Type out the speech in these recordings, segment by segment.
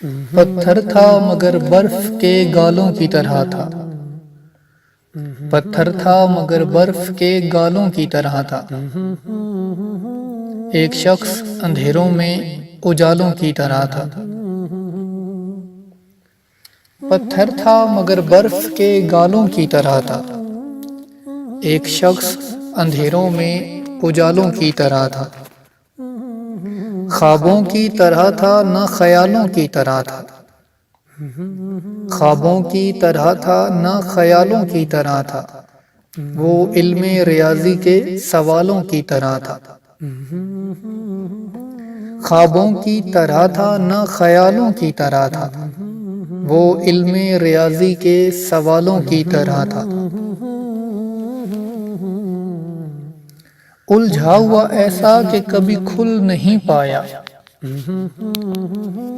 پتھر تھا مگر برف کے گالوں کی طرح تھا، پتھر تھا مگر برف کے گالوں کی طرح تھا، ایک شخص اندھیروں میں اجالوں کی طرح تھا۔ پتھر تھا مگر برف کے گالوں کی طرح تھا، ایک شخص اندھیروں میں اجالوں کی طرح تھا، خوابوں کی طرح تھا نہ خیالوں کی طرح تھا، خوابوں کی طرح تھا نہ خیالوں کی طرح تھا، وہ علم ریاضی کے سوالوں کی طرح تھا۔ خوابوں کی طرح تھا نہ خیالوں کی طرح تھا، وہ علم ریاضی کے سوالوں کی طرح تھا۔ الجھا ہوا ایسا کہ کبھی کھل نہیں پایا،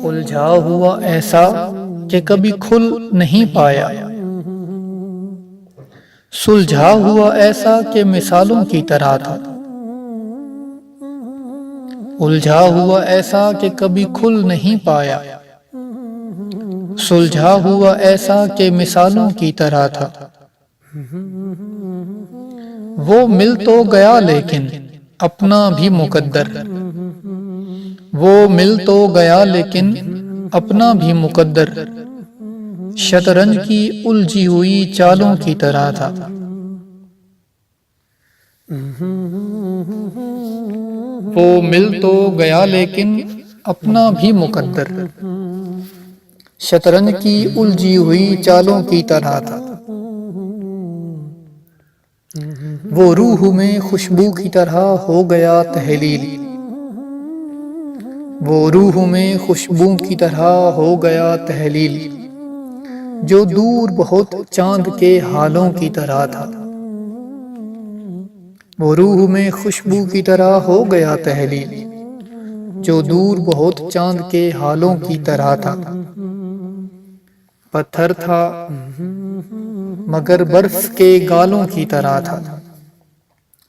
الجھا ہوا ایسا کہ کبھی کھل نہیں پایا، سلجھا ہوا ایسا کہ مثالوں کی طرح تھا، الجھا ہوا ایسا کہ کبھی کھل نہیں پایا، سلجھا ہوا ایسا کہ مثالوں کی طرح تھا۔ وہ مل تو گیا لیکن اپنا بھی مقدر، وہ مل تو گیا لیکن اپنا بھی مقدر، شطرنج کی الجھی ہوئی چالوں کی طرح تھا۔ وہ مل تو گیا لیکن اپنا بھی مقدر، شطرنج کی الجھی ہوئی چالوں کی طرح تھا۔ وہ روح میں خوشبو کی طرح ہو گیا تحلیل، وہ روح میں خوشبو کی طرح ہو گیا تحلیل، جو دور بہت چاند کے حالوں کی طرح تھا، وہ روح میں خوشبو کی طرح ہو گیا تحلیل، جو دور بہت چاند کے حالوں کی طرح تھا۔ پتھر تھا مگر برف کے گالوں کی طرح تھا،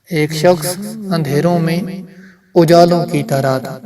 ایک شخص اندھیروں میں اجالوں کی طرح تھا۔